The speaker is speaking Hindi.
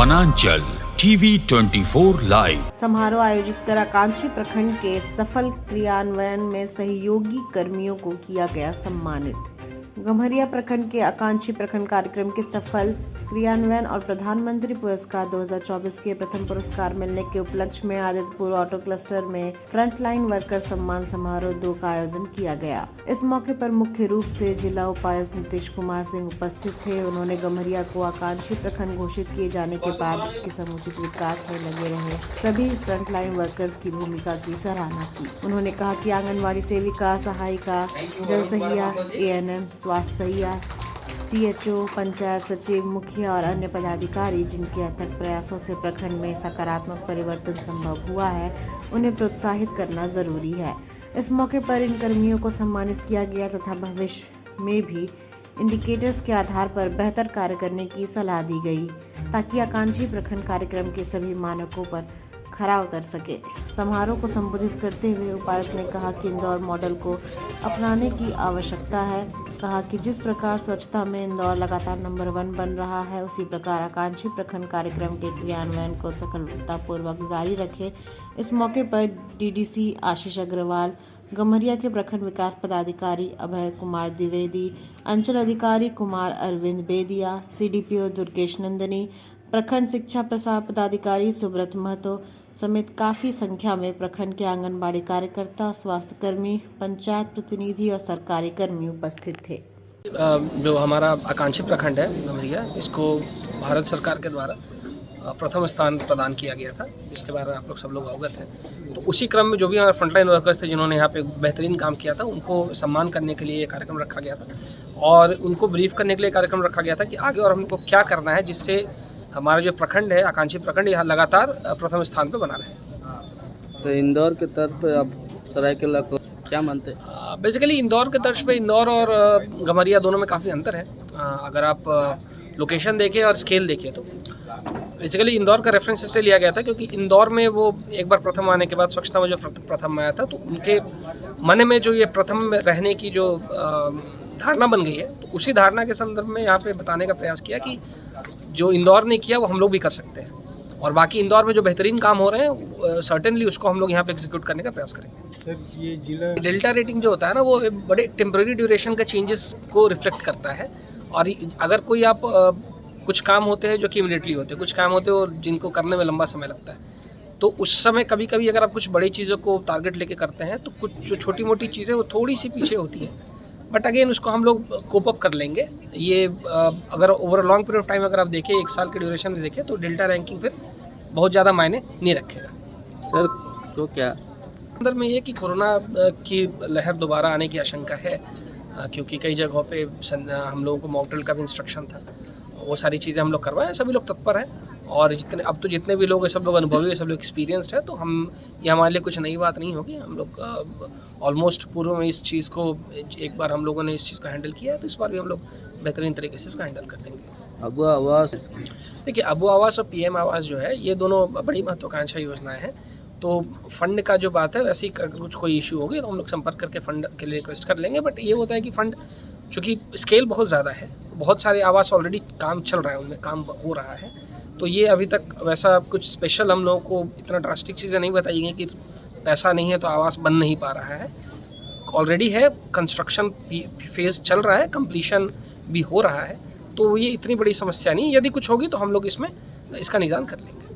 वनांचल टीवी 24 लाइव। समारोह आयोजित कर आकांक्षी प्रखंड के सफल क्रियान्वयन में सहयोगी कर्मियों को किया गया सम्मानित। गम्हरिया प्रखंड के आकांक्षी प्रखंड कार्यक्रम के सफल क्रियान्वयन और प्रधानमंत्री पुरस्कार 2024 के प्रथम पुरस्कार मिलने के उपलक्ष्य में आदित्यपुर ऑटो क्लस्टर में फ्रंटलाइन वर्कर सम्मान समारोह 2 का आयोजन किया गया। इस मौके पर मुख्य रूप से जिला उपायुक्त नीतीश कुमार सिंह उपस्थित थे। उन्होंने गम्हरिया को आकांक्षी प्रखंड घोषित किए जाने के बाद इसके समुचित विकास में लगे रहे सभी फ्रंटलाइन वर्कर्स की भूमिका की सराहना की। उन्होंने कहा कि आंगनबाड़ी सेविका, सहायिका, जल सहिया, ANM, स्वास्थ्य सहिया, CHO, पंचायत सचिव, मुखिया और अन्य पदाधिकारी जिनके अथक प्रयासों से प्रखंड में सकारात्मक परिवर्तन संभव हुआ है, उन्हें प्रोत्साहित करना जरूरी है। इस मौके पर इन कर्मियों को सम्मानित किया गया तथा भविष्य में भी इंडिकेटर्स के आधार पर बेहतर कार्य करने की सलाह दी गई ताकि आकांक्षी प्रखंड कार्यक्रम के सभी मानकों पर खरा उतर सके। समारोह को संबोधित करते हुए उपायुक्त ने कहा कि इंदौर मॉडल को अपनाने की आवश्यकता है। कहा कि जिस प्रकार स्वच्छता में इंदौर लगातार नंबर 1 बन रहा है, उसी प्रकार आकांक्षी प्रखंड कार्यक्रम के क्रियान्वयन को सफलतापूर्वक जारी रखे। इस मौके पर DDC आशीष अग्रवाल, गम्हरिया के प्रखंड विकास पदाधिकारी अभय कुमार द्विवेदी, अंचल अधिकारी कुमार अरविंद बेदिया, CDPO दुर्गेश नंदनी, प्रखंड शिक्षा प्रसार पदाधिकारी सुब्रत महतो समेत काफी संख्या में प्रखंड के आंगनबाड़ी कार्यकर्ता, स्वास्थ्य कर्मी, पंचायत प्रतिनिधि और सरकारी कर्मी उपस्थित थे। जो हमारा आकांक्षी प्रखंड है गम्हरिया, इसको भारत सरकार के द्वारा प्रथम स्थान प्रदान किया गया था, जिसके बारे में आप लोग सब लोग अवगत हैं। तो उसी क्रम में जो भी हमारे फ्रंटलाइन वर्कर्स थे जिन्होंने यहाँ पे बेहतरीन काम किया था, उनको सम्मान करने के लिए ये कार्यक्रम रखा गया था और उनको ब्रीफ करने के लिए कार्यक्रम रखा गया था कि आगे और हमको क्या करना है जिससे हमारा जो प्रखंड है, आकांक्षी प्रखंड, यहाँ लगातार प्रथम स्थान पे बना रहे। तो इंदौर के तर्ज पे आप सरायकेला को क्या मानते हैं? बेसिकली इंदौर के तर्ज पे इंदौर और गम्हरिया दोनों में काफ़ी अंतर है। अगर आप लोकेशन देखें और स्केल देखें तो बेसिकली इंदौर का रेफरेंस इसलिए लिया गया था क्योंकि इंदौर में वो एक बार प्रथम आने के बाद स्वच्छता में जो प्रथम आया था, तो उनके मन में जो ये प्रथम रहने की जो धारणा बन गई है, तो उसी धारणा के संदर्भ में यहाँ पे बताने का प्रयास किया कि जो इंदौर ने किया वो हम लोग भी कर सकते हैं और बाकी इंदौर में जो बेहतरीन काम हो रहे हैं सर्टेनली उसको हम लोग यहाँ पे एग्जीक्यूट करने का प्रयास करेंगे। सर, ये जिला डेल्टा रेटिंग जो होता है ना, वो बड़े टेम्पररी ड्यूरेशन का चेंजेस को रिफ्लेक्ट करता है और अगर कोई आप कुछ काम होते हैं जो कि इमीडिएटली होते हैं, कुछ काम होते हैं और जिनको करने में लंबा समय लगता है, तो उस समय कभी कभी अगर आप कुछ बड़ी चीज़ों को टारगेट लेके करते हैं तो कुछ जो छोटी मोटी चीज़ें वो थोड़ी सी पीछे होती है, बट अगेन उसको हम लोग कोप अप कर लेंगे। ये अगर over long period of time अगर आप देखें, 1 साल के ड्यूरेशन में देखें, तो डेल्टा रैंकिंग फिर बहुत ज़्यादा मायने नहीं रखेगा। सर, तो क्या अंदर में ये कि कोरोना की लहर दोबारा आने की आशंका है, क्योंकि कई जगहों पे हम लोगों को मॉकड्रिल का भी इंस्ट्रक्शन था, वो सारी चीज़ें हम लोग करवाएं। सभी लोग तत्पर हैं और जितने भी लोग हैं, सब लोग अनुभवी है, सब लोग एक्सपीरियंस्ड है, तो ये हमारे लिए कुछ नई बात नहीं होगी। हम लोग ऑलमोस्ट पूर्व में इस चीज़ को एक बार हम लोगों ने इस चीज़ को हैंडल किया है, तो इस बार भी हम लोग बेहतरीन तरीके से इसको हैंडल कर देंगे। अबू आवास, देखिए, अबू आवास और PM आवास जो है, ये दोनों बड़ी महत्वाकांक्षा योजनाएं हैं। तो फंड का जो बात है, वैसे कुछ कोई इशू होगी तो हम लोग संपर्क करके फंड के लिए रिक्वेस्ट कर लेंगे। बट ये होता है कि फंड चूँकि स्केल बहुत ज़्यादा है, बहुत सारे आवास ऑलरेडी काम चल रहा है, उनमें काम हो रहा है, तो ये अभी तक वैसा कुछ स्पेशल हम लोगों को इतना ड्रास्टिक चीज़ें नहीं बताई गई कि पैसा नहीं है तो आवास बन नहीं पा रहा है। ऑलरेडी है, कंस्ट्रक्शन फेज चल रहा है, कंप्लीशन भी हो रहा है, तो ये इतनी बड़ी समस्या नहीं। यदि कुछ होगी तो हम लोग इसका निदान कर लेंगे।